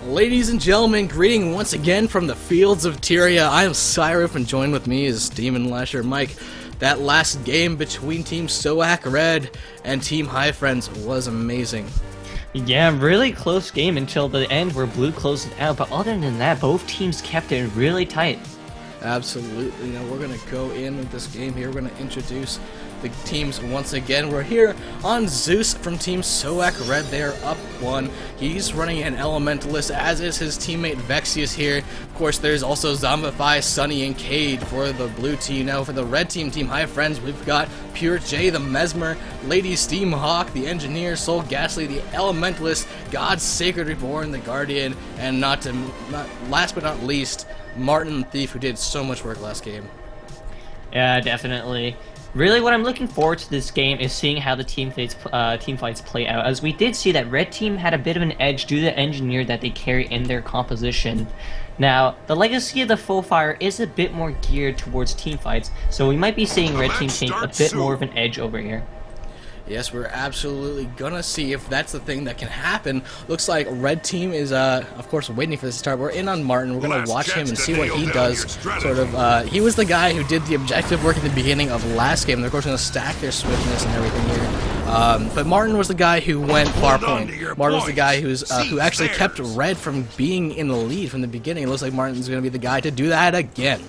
Ladies and gentlemen, greeting once again from the fields of Tyria. I am Sireph, and joined with me is Daemon Lasher. Mike, that last game between Team SOAC Red and Team High Friends was amazing. Yeah, really close game until the end where Blue closed it out, but other than that, both teams kept it really tight. Absolutely. Now we're going to go in with this game here. We're going to introduce the teams once again. We're here on Zoose from Team SOAC Red. They are up 1. He's running an Elementalist, as is his teammate Vexius here. Of course, there's also Zombify, Sunny, and Cade for the blue team. Now for the red team, Team High Friends, we've got Pure J, the Mesmer, Lady Steamhawk, the Engineer, Soul Ghastly, the Elementalist, God Sacred Reborn, the Guardian, and last but not least, Martin the Thief, who did so much work last game. Yeah, definitely. Really, what I'm looking forward to this game is seeing how the team fights play out, as we did see that red team had a bit of an edge due to the engineer that they carry in their composition. Now, the legacy of the full fire is a bit more geared towards team fights, so we might be seeing red team take a bit more of an edge over here. Yes, we're absolutely gonna see if that's the thing that can happen. Looks like red team is, of course, waiting for this to start. We're in on Martin. We're gonna watch him and see what he does. Sort of, he was the guy who did the objective work at the beginning of last game. They're, of course, gonna stack their swiftness and everything here. But Martin was the guy who went far point. Martin was the guy who actually kept red from being in the lead from the beginning. It looks like Martin's gonna be the guy to do that again.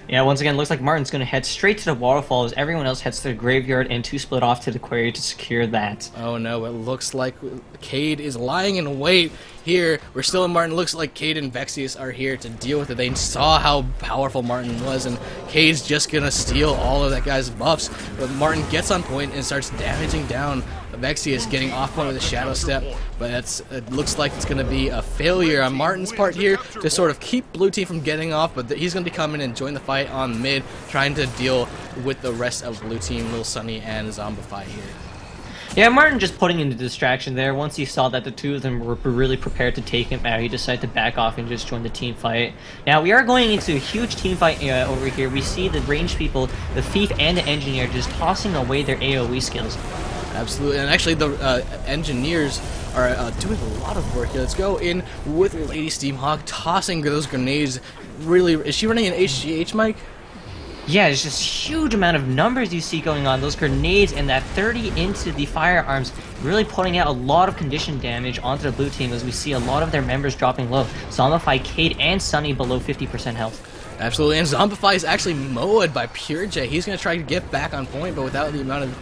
Yeah, once again, looks like Martin's going to head straight to the waterfall as everyone else heads to the graveyard and to split off to the quarry to secure that. Oh no, it looks like Cade is lying in wait here. We're still in Martin. Looks like Cade and Vexius are here to deal with it. They saw how powerful Martin was, and Cade's just going to steal all of that guy's buffs. But Martin gets on point and starts damaging down Vexius, getting off point with a Shadow Step, but it looks like it's going to be a failure on Martin's part here to sort of keep blue team from getting off, but he's going to come in and join the fight on mid, trying to deal with the rest of blue team, Lil Sunny and Zombify here. Yeah, Martin just putting in the distraction there. Once he saw that the two of them were really prepared to take him out, he decided to back off and just join the team fight. Now, we are going into a huge team fight over here. We see the ranged people, the Thief and the Engineer, just tossing away their AoE skills. Absolutely, and actually the engineers are doing a lot of work here. Let's go in with Lady Steamhawk, tossing those grenades. Really, is she running an HGH, Mike? Yeah, it's just huge amount of numbers you see going on. Those grenades and that 30 into the firearms really putting out a lot of condition damage onto the blue team, as we see a lot of their members dropping low. Zombify, Cade, and Sunny below 50% health. Absolutely, and Zombify is actually mowed by Pure J. He's going to try to get back on point, but without the amount of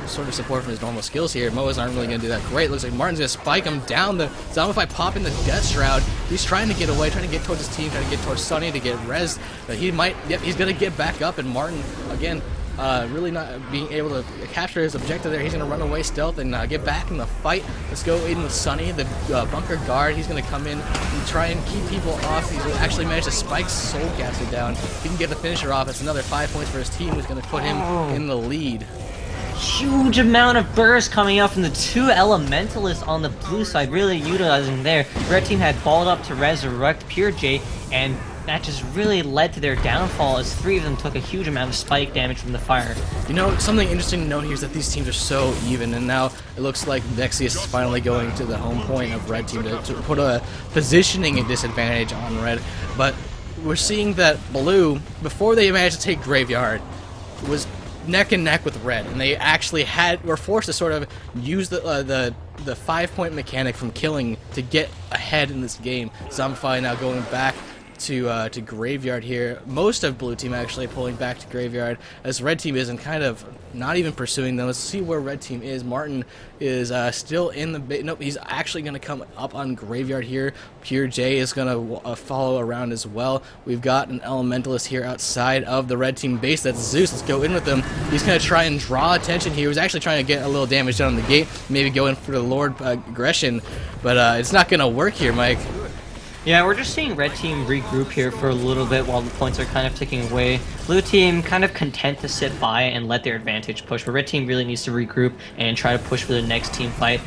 sort of support from his normal skills here, Moas aren't really going to do that great. Looks like Martin's going to spike him down. The Zombify popping the Death Shroud. He's trying to get away, trying to get towards his team, trying to get towards Sunny to get res. But he might, yep, he's going to get back up, and Martin, again, really not being able to capture his objective there. He's going to run away stealth and get back in the fight. Let's go in with Sunny, the bunker guard. He's going to come in and try and keep people off. He's actually managed to spike Soul Ghastly down. He can get the finisher off. It's another 5 points for his team, who's going to put him in the lead. Huge amount of burst coming out from the two Elementalists on the blue side, really utilizing there. Red team had balled up to resurrect Pure J, and that just really led to their downfall, as 3 of them took a huge amount of spike damage from the fire. You know, something interesting to note here is that these teams are so even, and now it looks like Vexius is finally going to the home point of red team to put a positioning disadvantage on red. But we're seeing that blue, before they managed to take graveyard, was neck and neck with red, and they actually were forced to sort of use the 5-point mechanic from killing to get ahead in this game. Zombify now going back to graveyard here. Most of blue team actually pulling back to graveyard, as red team isn't, kind of not even pursuing them. Let's see where red team is. Martin is still in the nope, he's actually going to come up on graveyard here. Pure J is going to follow around as well. We've got an Elementalist here outside of the red team base. That's Zoose. Let's go in with him. He's going to try and draw attention here. He was actually trying to get a little damage done on the gate, maybe go in for the Lord aggression, but it's not going to work here, Mike. Yeah, we're just seeing red team regroup here for a little bit while the points are kind of ticking away. Blue team kind of content to sit by and let their advantage push, but red team really needs to regroup and try to push for the next team fight.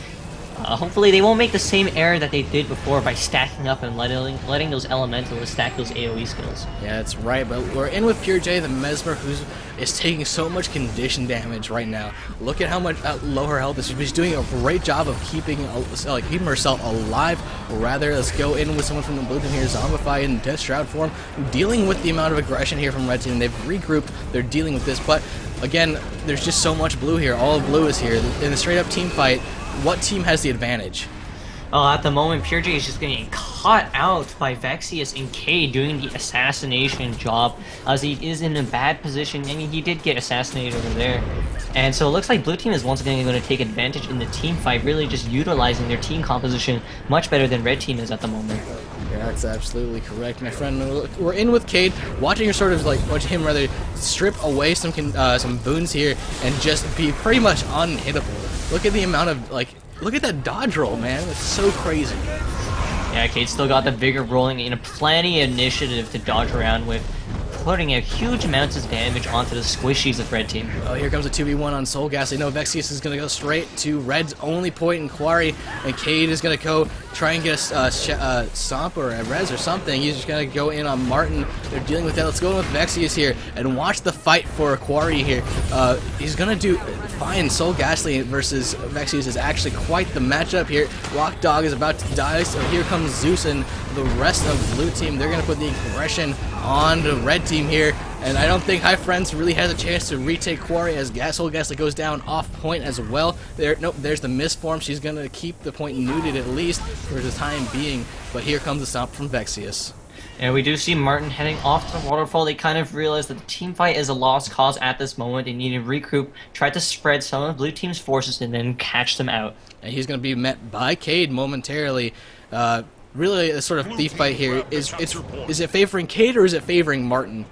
Hopefully they won't make the same error that they did before by stacking up and letting those elementals stack those AoE skills. Yeah, that's right, but we're in with Pure J, the Mesmer, is taking so much condition damage right now. Look at how much low her health is. She's doing a great job of keeping herself alive. Rather, let's go in with someone from the blue team here, Zombify in Death Shroud form, dealing with the amount of aggression here from red team. They've regrouped, they're dealing with this, but again, there's just so much blue here. All of blue is here. In a straight-up team fight, what team has the advantage? At the moment, Pure J is just getting caught out by Vexius and K doing the assassination job, as he is in a bad position. I mean, he did get assassinated over there. And so it looks like blue team is once again going to take advantage in the team fight, really just utilizing their team composition much better than red team is at the moment. Yeah, that's absolutely correct, my friend. We're in with Cade, watching her watching him strip away some boons here and just be pretty much unhittable. Look at the amount of look at that dodge roll, man. It's so crazy. Yeah, Cade still got the vigor rolling in plenty of initiative to dodge around with, putting a huge amounts of damage onto the squishies of red team. Oh, here comes a 2v1 on Soul Gas. They know Vexius is going to go straight to red's only point in Quarry, and Cade is going to go try and get a Stomp or a Res or something. He's just going to go in on Martin. They're dealing with that. Let's go in with Vexius here and watch the fight for Quarry here. He's going to do fine. Soul Ghastly versus Vexius is actually quite the matchup here. Rock Dog is about to die, so here comes Zeus and the rest of blue team. They're going to put the aggression on the red team here, and I don't think High Friends really has a chance to retake Quarry as Soul Ghastly goes down off point as well. Nope, there's the misform. She's going to keep the point neutered at least for the time being, but here comes the Stomp from Vexius. And we do see Martin heading off to the waterfall. They kind of realize that the team fight is a lost cause at this moment. They need to regroup, try to spread some of blue team's forces, and then catch them out. And he's going to be met by Cade momentarily. Really, a sort of thief fight here. Is it favoring Cade or is it favoring Martin?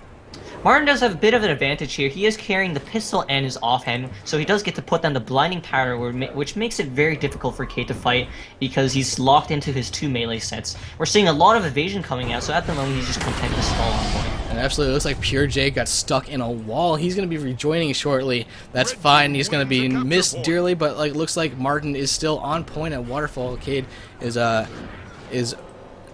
Martin does have a bit of an advantage here. He is carrying the pistol and his offhand, so he does get to put down the blinding powder, which makes it very difficult for Cade to fight because he's locked into his 2 melee sets. We're seeing a lot of evasion coming out, so at the moment he's just content to stall on point. And absolutely, it looks like Pure J got stuck in a wall. He's going to be rejoining shortly. That's fine. He's going to be missed dearly, but looks like Martin is still on point at Waterfall. Cade is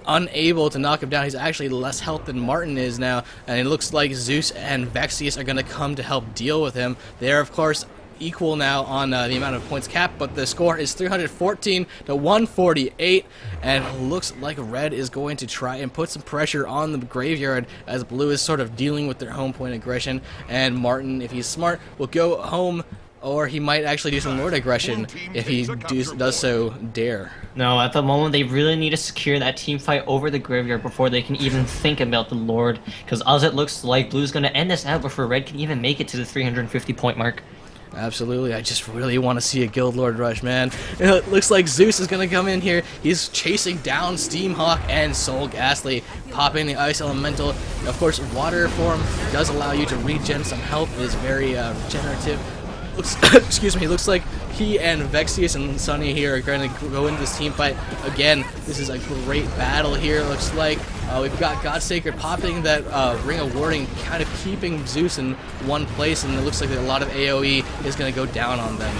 unable to knock him down. He's actually less health than Martin is now, and it looks like Zeus and Vexius are going to come to help deal with him. They are, of course, equal now on the amount of points capped, but the score is 314 to 148, and it looks like red is going to try and put some pressure on the graveyard as blue is sort of dealing with their home point aggression, and Martin, if he's smart, will go home, or he might actually do some Lord aggression if he does so dare. No, at the moment they really need to secure that team fight over the graveyard before they can even think about the Lord, because as it looks like blue's going to end this out before red can even make it to the 350 point mark. Absolutely, I just really want to see a Guild Lord rush, man. It looks like Zeus is going to come in here. He's chasing down Steamhawk and Soul Ghastly, popping the Ice Elemental. Of course, Water form does allow you to regen some health. It is very regenerative. Excuse me, looks like he and Vexius and Sunny here are going to go into this team fight. Again, this is a great battle here. Looks like we've got God Sacred popping that Ring of Warding, kind of keeping Zeus in one place, and it looks like a lot of AoE is going to go down on them.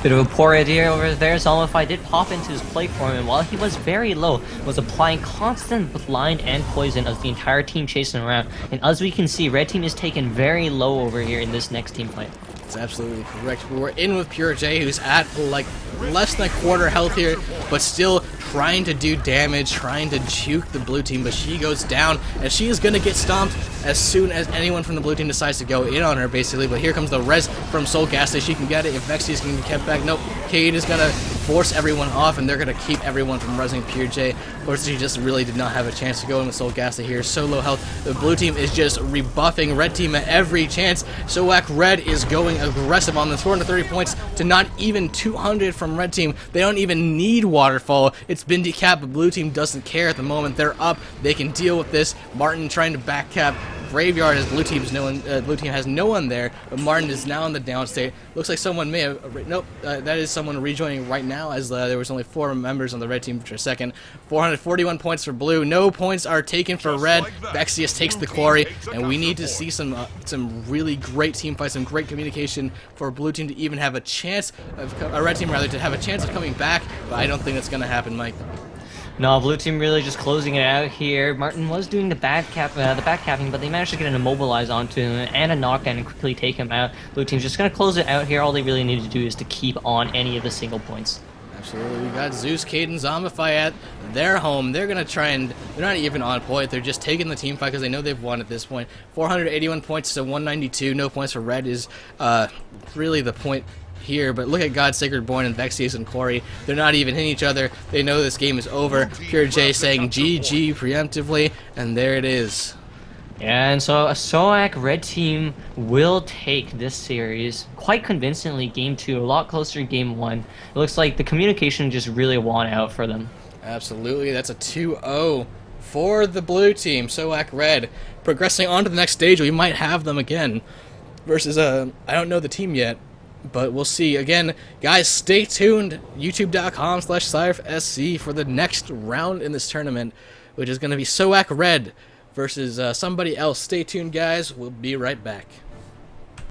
Bit of a poor idea over there. Zombify did pop into his play form, and while he was very low, was applying constant blind and poison as the entire team chasing around. And as we can see, red team is taken very low over here in this next team fight. That's absolutely correct. We're in with Pure J, who's at like less than a quarter health here, but still trying to do damage, trying to juke the blue team, but she goes down, and she is going to get stomped as soon as anyone from the blue team decides to go in on her, basically. But here comes the res from Soul Ghastly. She can get it if Vexius can be kept back. Nope, Cade is going to force everyone off, and they're going to keep everyone from resing Pure J. Of course, she just really did not have a chance to go in with Soul Ghastly here. So low health. The blue team is just rebuffing red team at every chance. SOAC red is going aggressive on this, 430 points to not even 200 from red team. They don't even need Waterfall. It's been decapped, but blue team doesn't care at the moment. They're up. They can deal with this. Martin trying to back cap graveyard as blue team has no one there, but Martin is now in the down state. Looks like someone may have nope, that is someone rejoining right now, as there was only 4 members on the red team for a second. 441 points for blue. No points are taken for red. Vexius takes the quarry, and we need to see some really great team fights, some great communication for blue team to even have a chance of red team rather to have a chance of coming back. But I don't think that's going to happen, Mike. No, blue team really just closing it out here. Martin was doing the back capping, but they managed to get an immobilize onto him and a knockdown and quickly take him out. Blue team's just going to close it out here. All they really need to do is to keep on any of the single points. Absolutely. We got Zoose, Caden, Zombify at their home. They're going to try and... They're not even on point. They're just taking the team fight because they know they've won at this point. 481 points to 192. No points for red is really the point here, but look at God Sacred Born and Vexius and Corey. They're not even hitting each other. They know this game is over. Pure J saying GG preemptively, and there it is. And so a SOAC red team will take this series quite convincingly. Game 2, a lot closer to Game 1. It looks like the communication just really won out for them. Absolutely, that's a 2-0 for the blue team. SOAC red progressing on to the next stage. We might have them again versus I don't know the team yet, but we'll see. Again, guys, stay tuned. YouTube.com/Sireph for the next round in this tournament, which is going to be SOAC red versus somebody else. Stay tuned, guys. We'll be right back.